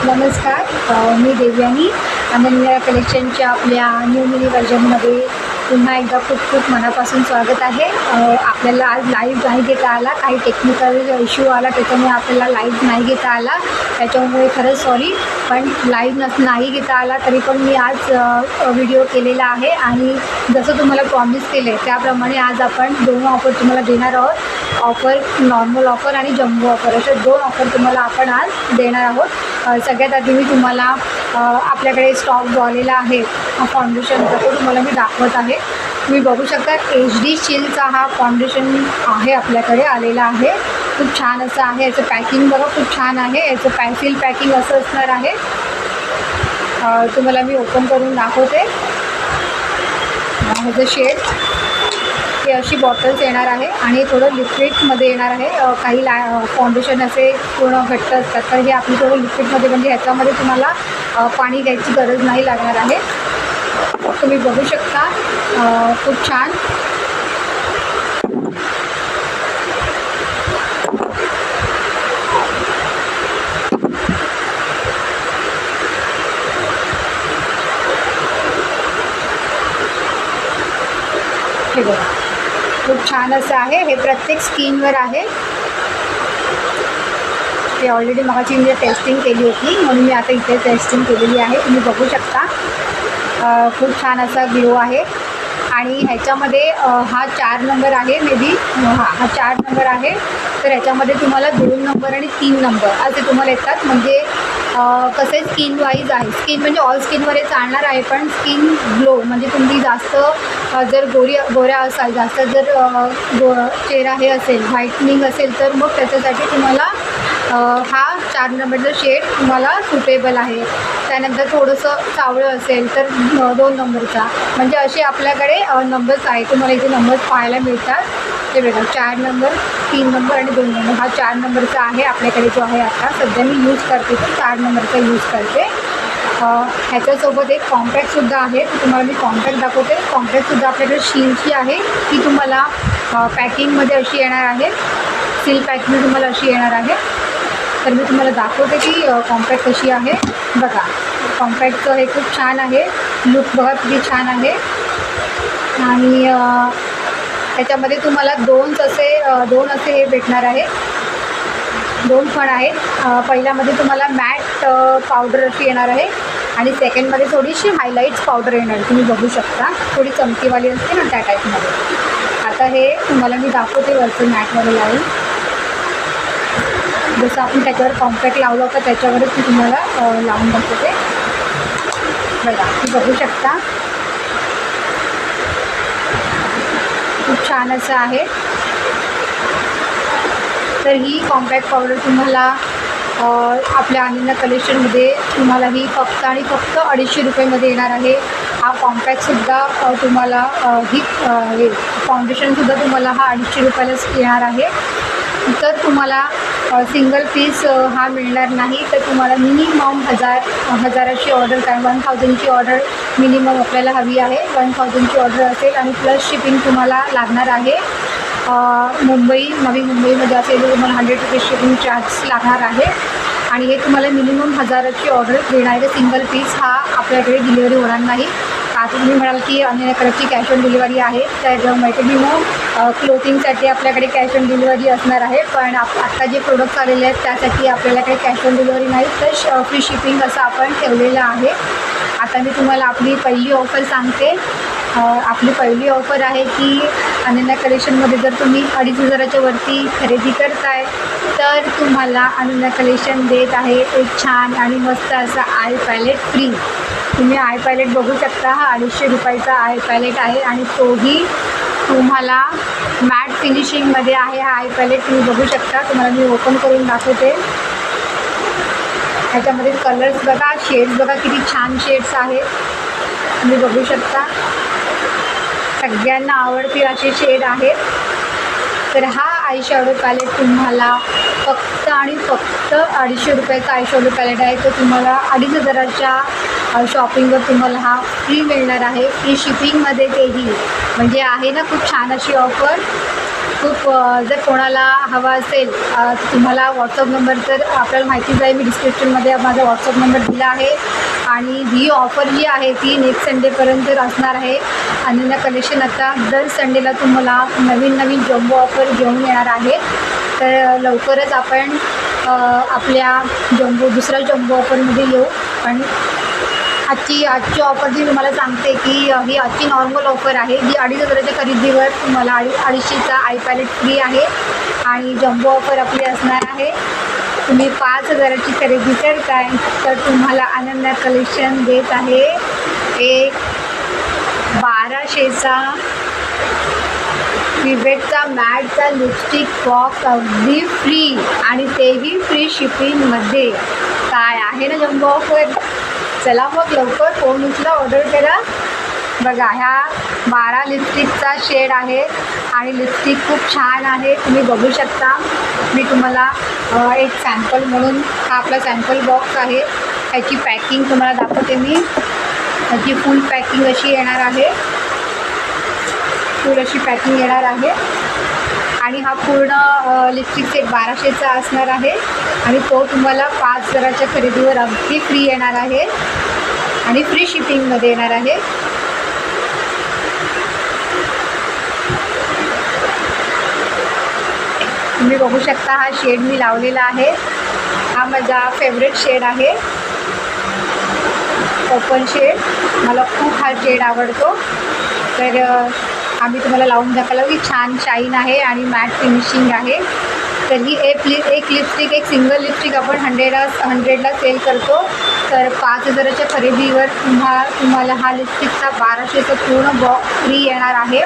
नमस्कार, मी देवयानी. अनन्या कलेक्शनच्या आपल्या new mini व्हर्जनमध्ये पुन्हा एकदा खूप खूप मनापासून स्वागत आहे. आपल्याला आज लाईव्ह नाही घेता आला, काही टेक्निकल इश्यू आला, त्याच्यामुळे आपल्याला लाईव्ह नाही घेता आला. त्याच्यामुळे खरंच सॉरी, पण लाईव्ह नाही घेता आला तरी पण मी आज व्हिडिओ केलेला आहे. आणि जसं तुम्हाला प्रॉमिस केले त्याप्रमाणे आज आपण दोन ऑफर तुम्हाला देणार आहोत. ऑफर नॉर्मल ऑफर आणि जम्बो ऑफर, असे दोन ऑफर तुम्हाला आपण आज देणार आहोत. सगळ्यात आधी मी तुम्हाला आपल्याकडे स्टॉक जो आलेला आहे फाउंडेशनचा तो तुम्हाला मी दाखवत आहे. तुम्ही बघू शकता HD चिलचा हा फाउंडेशन आहे, आपल्याकडे आलेला आहे. खूप छान असं आहे. याचं पॅकिंग बघा, खूप छान आहे. याचं पॅसिल पॅकिंग असं असणार आहे. तुम्हाला मी ओपन करून दाखवते. ह्याचं शेड हे अशी बॉटल्स येणार आहे आणि थोडं लिक्विडमध्ये येणार आहे. काही फाउंडेशन असे पूर्ण घट्ट असतात, तर हे आपली थोडं लिक्विडमध्ये, म्हणजे ह्याच्यामध्ये तुम्हाला पाणी द्यायची गरज नाही लागणार आहे. तुम्ही बघू शकता खूप छान. हे बघा, खूप छान असं आहे. हे प्रत्येक स्किनवर आहे. ते ऑलरेडी मगाची मी टेस्टिंग केली होती, म्हणून मी आता इथे टेस्टिंग केलेली आहे. तुम्ही बघू शकता खूप छान असा ग्लो आहे. आणि ह्याच्यामध्ये हा 4 नंबर आहे, मे बी हा 4 नंबर आहे. तर ह्याच्यामध्ये तुम्हाला 2 नंबर आणि 3 नंबर असे तुम्हाला येतात. म्हणजे कसे स्किन वाईज आहे. स्किन म्हणजे ऑल स्किनवर हे चालणार आहे, पण स्किन ग्लो म्हणजे तुम्ही जास्त जर गोऱ्या असाल, जास्त जर चेहरा हे असेल, व्हाईटनिंग असेल, तर मग त्याच्यासाठी तुम्हाला हा 4 नंबरचा शेड तुम्हाला सुटेबल आहे. त्यानंतर थोडंसं सावळं असेल तर 2 नंबरचा, म्हणजे असे आपल्याकडे नंबर्स आहे. तुम्हाला इथे नंबर्स पाहायला मिळतात. ते बघा, 4 नंबर, 3 नंबर आणि 2 नंबर. हा 4 नंबरचा आहे आपल्याकडे, जो आहे आता सध्या मी यूज करते, तो 4 नंबरचा यूज करते. ह्याच्यासोबत एक कॉम्पॅक्टसुद्धा आहे, तुम्हाला मी कॉम्पॅक्ट दाखवते. कॉम्पॅक्टसुद्धा आपल्याकडे शीलची आहे, ती तुम्हाला पॅकिंगमध्ये अशी येणार आहे. सील पॅकिंग तुम्हाला अशी येणार आहे. तर मी तुम्हाला दाखवते की कॉम्पॅक्ट कशी आहे. बघा, कॉम्पॅक्टचं हे खूप छान आहे. लुक बघा किती छान आहे. आणि त्याच्यामध्ये तुम्हाला दोन असे हे भेटणार आहे. 2 फण आहेत. पहिल्यामध्ये तुम्हाला मॅट पावडर अशी येणार आहे आणि सेकंडमध्ये थोडीशी हायलाईट्स पावडर येणार. तुम्ही बघू शकता, थोडी चमकीवाली असते ना, त्या टाईपमध्ये. आता हे तुम्हाला मी दाखवते वरचं मॅटमध्ये लावून. जसं आपण त्याच्यावर कॉम्पॅक्ट लावलं होतं त्याच्यावरच मी तुम्हाला लावून दाखवते. बघा, तुम्ही बघू शकता खूप छान असं आहे. तर ही कॉम्पॅक्ट पावडर तुम्हाला आपल्या अनन्या कलेक्शनमध्ये तुम्हाला ही फक्त आणि फक्त 250 रुपयेमध्ये येणार आहे. हा कॉम्पॅक्टसुद्धा तुम्हाला ही फाउंडेशनसुद्धा तुम्हाला हा 250 रुपयालाच येणार आहे. तर तुम्हाला सिंगल पीस हा मिळणार नाही. तर तुम्हाला मिनिमम हजाराची ऑर्डर, काय 1000ची ऑर्डर मिनिमम आपल्याला हवी आहे. 1000ची ऑर्डर असेल आणि प्लस शिपिंग तुम्हाला लागणार आहे. नवी मुंबईमध्ये असेल तर तुम्हाला 100 रुपये शिपिंग चार्ज लागणार आहे. आणि हे तुम्हाला मिनिमम 1000ची ऑर्डर देणार आहे. सिंगल पीस हा आपल्याकडे डिलिव्हरी होणार नाही. आता तुम्ही म्हणाल की अनन्याकडची कॅश ऑन डिलिव्हरी आहे, तर माहिती मी मग क्लोथिंगसाठी आपल्याकडे कॅश ऑन डिलिव्हरी असणार आहे. पण आत्ता जे प्रोडक्ट्स आलेले आहेत त्यासाठी आपल्याला काही कॅश ऑन डिलिव्हरी नाही, तर फ्री शिपिंग असं आपण ठेवलेलं आहे. आता मी तुम्हाला आपली पहिली ऑफर सांगते. आपली पहिली ऑफर आहे की अनन्या कलेक्शनमध्ये जर तुम्ही 2500च्या वरती खरेदी करताय तर तुम्हाला अनन्या कलेक्शन देत आहे एक छान आणि मस्त असा आय पॅलेट फ्री. तुम्ही आय पॅलेट बघू शकता. हा 250 रुपयाचा आय पॅलेट आहे आणि तोही तुम्हाला मॅट फिनिशिंगमध्ये आहे. हा आय पॅलेट तुम्ही बघू शकता. तुम्हाला मी ओपन करून दाखवते. ह्याच्यामध्ये कलर्स बघा, शेड्स बघा, किती छान शेड्स आहेत. तुम्ही बघू शकता, सगळ्यांना आवडतील असे शेड आहेत. तर हा आय शॅडो पॅलेट तुम्हाला फक्त आणि फक्त 250 रुपयाचा आय शॅडो पॅलेट आहे. तो तुम्हाला 2500च्या शॉपिंगवर तुम्हाला हा फ्री मिळणार आहे. फ्री शिपिंगमध्ये तेही, म्हणजे आहे ना खूप छान अशी ऑफर. खूप जर कोणाला हवा असेल तुम्हाला व्हॉट्सअप नंबर तर आपल्याला माहितीच आहे, मी डिस्क्रिप्शनमध्ये माझा व्हॉट्सअप नंबर दिला आहे. आणि ही ऑफर जी आहे ती नेक्स्ट संडेपर्यंत असणार आहे. अनन्या कलेक्शन आता दर संडेला तुम्हाला नवीन जम्बो ऑफर घेऊन येणार आहे. तर लवकरच आपण आपल्या दुसऱ्या जम्बो ऑफरमध्ये येऊ. आणि आजची ऑफर जी तुम्हाला सांगते की ही आजची नॉर्मल ऑफर आहे, जी 2,500च्या खरेदीवर तुम्हाला 250चा आयपॅलेट फ्री आहे. आणि जम्बो ऑफर आपली असणार आहे. तुम्ही 5,000ची खरेदी करताय तर तुम्हाला अनन्या कलेक्शन देत आहे एक 1,200चा विवेकचा मॅटचा लिपस्टिक बॉक्स अगदी फ्री, आणि तेही फ्री शिपिंगमध्ये. काय आहे ना जम्बो ऑफर. चला मग लवकर फोन उचला, ऑर्डर करा. बघा ह्या 12 लिपस्टिकचा शेड आहे आणि लिपस्टिक खूप छान आहे, तुम्ही बघू शकता. मी तुम्हाला एक सॅम्पल म्हणून हा आपला सॅम्पल बॉक्स आहे. ह्याची पॅकिंग तुम्हाला दाखवते मी. ह्याची फुल पॅकिंग अशी येणार आहे, फुल अशी पॅकिंग येणार आहे. आणि हा पूर्ण लिपस्टिक सेट 1,200चा असणार आहे. आणि तो तुम्हाला 5,000च्या खरेदीवर अगदी फ्री येणार आहे आणि फ्री शिपिंगमध्ये येणार आहे. तुम्ही बघू शकता हा शेड मी लावलेला आहे. हा माझा फेवरेट शेड आहे, ओपन शेड. मला खूप हा शेड आवडतो. तर आम्ही तुम्हाला लावून दाखवलं की छान शाईन आहे आणि मॅट फिनिशिंग आहे. तर ही एक लिपस्टिक, एक सिंगल लिपस्टिक आपण 100ला सेल करतो. तर 5,000च्या खरेदीवर तुम्हाला हा लिपस्टिकचा 1,200चा पूर्ण बॉक्स फ्री येणार आहे.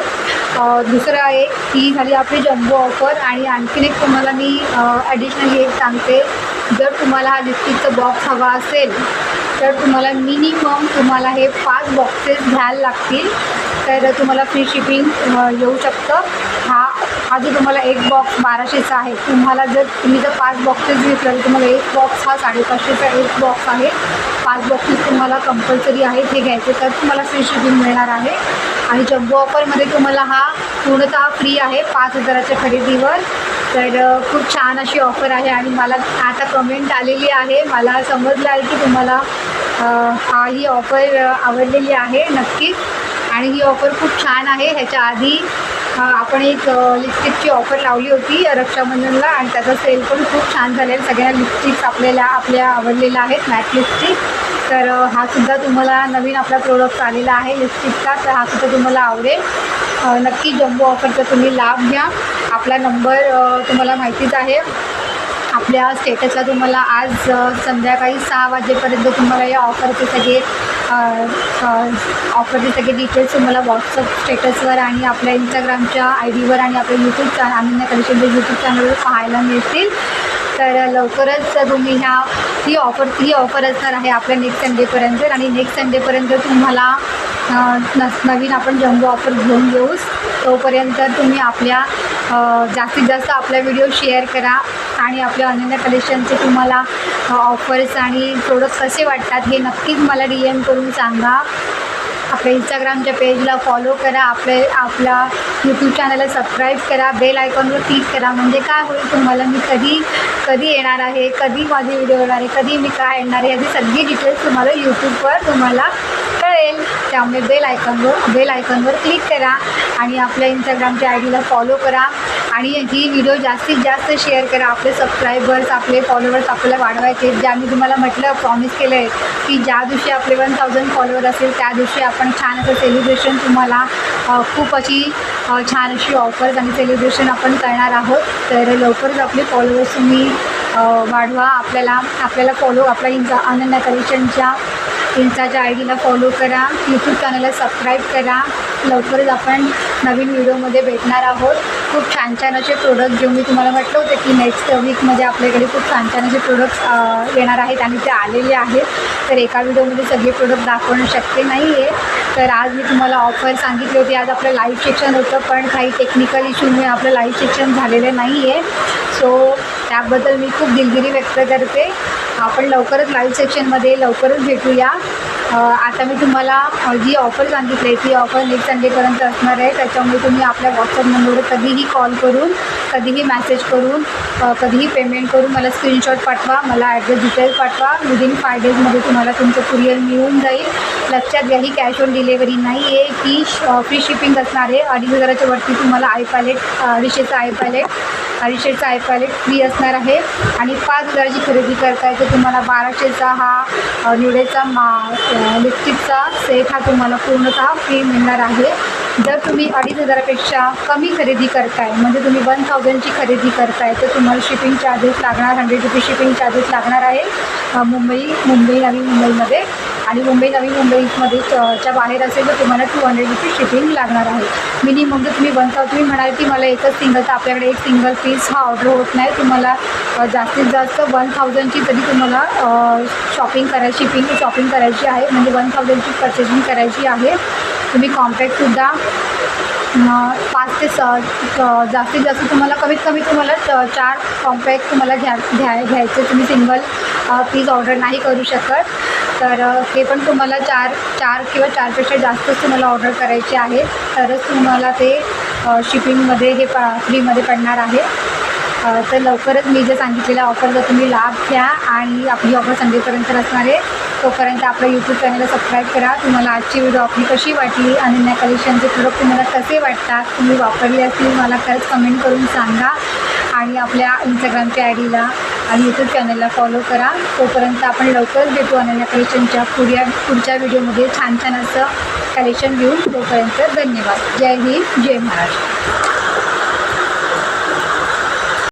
दुसरं एक ही झाली आपली जम्बो ऑफर. आणि आणखीन एक तुम्हाला मी ॲडिशनली एक सांगते, जर तुम्हाला हा लिपस्टिकचा बॉक्स हवा असेल तर तुम्हाला मिनिमम तुम्हाला हे 5 बॉक्सेस घ्यायला लागतील, तर तुम्हाला फ्री शिपिंग येऊ शकतं. हा जो तुम्हाला एक बॉक्स 1,200चा आहे, जर तुम्ही 5 बॉक्सेस घेतलं तर तुम्हाला एक बॉक्स हा 550चा एक बॉक्स आहे. 5 बॉक्सेस तुम्हाला कंपल्सरी आहेत हे घ्यायचे, तर तुम्हाला फ्री शिपिंग मिळणार आहे. आणि जम्बो ऑफरमध्ये तुम्हाला हा पूर्णतः फ्री आहे 5,000च्या खरेदीवर. तर खूप छान अशी ऑफर आहे. आणि मला आता कमेंट आलेली आहे, मला समजलं आहे की तुम्हाला ही ऑफर आवडलेली आहे नक्कीच. आणि ही ऑफर खूप छान आहे. ह्याच्या आधी आपण एक लिपस्टिकची ऑफर लावली होती रक्षाबंधनला, आणि त्याचा सेल पण खूप छान झालेला. सगळ्या लिपस्टिक्स आपल्या आवडलेल्या आहेत, मॅट लिपस्टिक. तर हा सुद्धा तुम्हाला नवीन आपला प्रोडक्ट आलेला आहे लिपस्टिकचा, तर हा सुद्धा तुम्हाला आवडेल. नक्की जम्बो ऑफरचा तुम्ही लाभ घ्या. आपला नंबर तुम्हाला माहितीच आहे. आपल्या स्टेटसला तुम्हाला आज संध्याकाळी 6 वाजेपर्यंत तुम्हाला या ऑफरचे सगळे डिटेल्स तुम्हाला व्हॉट्सअप स्टेटसवर आणि आपल्या इंस्टाग्रामच्या ID वर आणि आपल्या यूट्यूब चॅनल अनन्या कलेक्शनच्या यूट्यूब चॅनलवर पाहायला मिळतील. तर लवकरच तुम्ही ही ऑफर असणार आहे आपल्या नेक्स्ट संडेपर्यंत. आणि नेक्स्ट संडेपर्यंत तुम्हाला नवीन आपण जम्बो ऑफर घेऊन येऊच. तोपर्यंत तुम्ही जास्तीत जास्त आपला व्हिडिओ शेअर करा. आणि आपल्या अनन्या कलेक्शनचे तुम्हाला ऑफर्स आणि प्रोडक्ट्स कसे वाटतात हे नक्कीच मला DM करून सांगा. आपल्या इंस्टाग्रामच्या पेजला फॉलो करा, आपला यूट्यूब चॅनलला सबस्क्राईब करा, बेल आयकॉनवर क्लिक करा. म्हणजे काय होईल, तुम्हाला मी कधी येणार आहे, कधी माझे व्हिडिओ येणार आहे, कधी मी काय येणार आहे, याची सगळी डिटेल्स तुम्हाला यूट्यूबवर तुम्हाला कळेल. त्यामुळे बेल आयकॉनवर क्लिक करा आणि आपल्या इंस्टाग्रामच्या ID फॉलो करा. आणि ही व्हिडिओ जास्तीत जास्त शेअर करा. आपले सबस्क्रायबर्स, आपले फॉलोवर्स आपल्याला वाढवायचे. ज्या मी तुम्हाला म्हटलं, प्रॉमिस केलं आहे की ज्या दिवशी आपले 1,000 फॉलोवर असेल त्या दिवशी आपण छान असं सेलिब्रेशन, तुम्हाला खूप अशी छान अशी ऑफर्स आणि सेलिब्रेशन आपण करणार आहोत. तर लवकरच आपले फॉलोवर्स तुम्ही वाढवा. आपल्याला फॉलो आपल्या अनन्या कलेक्शनच्या इंस्टाच्या ID फॉलो करा, यूट्यूब चॅनलला सबस्क्राईब करा. लवकरच आपण नवीन व्हिडिओमध्ये भेटणार आहोत. खूप छान छान असे प्रोडक्ट घेऊन मी तुम्हाला म्हटलं होतं की नेक्स्ट वीकमध्ये आपल्याकडे खूप छान छान असे प्रोडक्ट्स येणार आहेत आणि ते आलेले आहेत. तर एका व्हिडिओमध्ये सगळे प्रोडक्ट दाखवणं शक्य नाही आहे. तर आज मी तुम्हाला ऑफर सांगितली होती. आज आपलं लाईव्ह सेक्शन होतं, पण काही टेक्निकल इश्यूमुळे आपलं लाईव्ह सेक्शन झालेलं नाही आहे. सो त्याबद्दल मी खूप दिलगिरी व्यक्त करते. आपण लवकरच लाईव्ह सेक्शनमध्ये लवकरच भेटूया. आता मी तुम्हाला जी ऑफर सांगितली आहे ती ऑफर नेक्स्ट संडेपर्यंत असणार आहे. त्याच्यामुळे तुम्ही आपल्या व्हॉट्सअप नंबरवर कधीही कॉल करून, कधीही मॅसेज करून, कधीही पेमेंट करून मला स्क्रीनशॉट पाठवा, मला ॲड्रेस डिटेल्स पाठवा. विदिन 5 डेजमध्ये तुम्हाला तुमचं कुरिअर मिळून जाईल. लक्षात घ्या, ही कॅश ऑन डिलेवरी नाही आहे, की फ्री शिपिंग असणार आहे. 2,500च्या वरती तुम्हाला आयपॅलेट, 250चा आयपॅलेट फ्री असणार आहे. आणि 5,000ची खरेदी करताय तर तुम्हाला 1200चा हा निवडेचा लिपस्टिकचा सेट हा तुम्हाला पूर्णतः फ्री मिळणार आहे. जर तुम्ही 2,500पेक्षा कमी खरेदी करताय, म्हणजे तुम्ही 1,000ची खरेदी करताय, तर तुम्हाला शिपिंग चार्जेस लागणार, 100 रुपीज शिपिंग चार्जेस लागणार आहे मुंबई नवी मुंबईमध्ये. आणि मुंबई नवी मुंबईमध्ये च्या बाहेर असेल तर तुम्हाला 200 रुपीज शिपिंग लागणार आहे. मिनिमम जर तुम्ही 1,000, तुम्ही म्हणाल की मला एकच सिंगल, तर आपल्याकडे एक सिंगल पीस हा ऑर्डर होत नाही. तुम्हाला जास्तीत जास्त 1,000ची तरी तुम्हाला शॉपिंग करायची आहे, म्हणजे 1,000ची पर्चेसिंग करायची आहे. तुम्ही कॉम्पॅक्टसुद्धा 5 ते जास्तीत जास्त तुम्हाला कमीत कमी तुम्हाला 4 कॉम्पॅक्ट तुम्हाला घ्यायचे. तुम्ही सिंगल पीस ऑर्डर नाही करू शकत. तर हे पण तुम्हाला 4 किंवा 4पेक्षा जास्तच तुम्हाला ऑर्डर करायचे आहे, तरच तुम्हाला ते शिपिंगमध्ये हे फ्रीमध्ये पडणार आहे. तर लवकरच मी जे सांगितलेल्या ऑफरचा तुम्ही लाभ घ्या. आणि आपली ऑफर संडेपर्यंत असणार आहे. तोपर्यंत आपलं यूट्यूब चॅनलला सबस्क्राईब करा. तुम्हाला आजची व्हिडिओ आपली कशी वाटली, अनन्या कलेक्शनचे प्रोडक्ट तुम्हाला कसे वाटतात, तुम्ही वापरले असतील मला खरंच कमेंट करून सांगा. आणि आपल्या इंस्टाग्रामच्या आयडीला आणि यूट्यूब चॅनलला फॉलो करा. तोपर्यंत आपण लवकरच भेटू अनन्या कलेक्शनच्या पुढच्या व्हिडिओमध्ये छान छान असं कलेक्शन घेऊन. तोपर्यंत धन्यवाद. जय हिंद, जय महाराष्ट्र.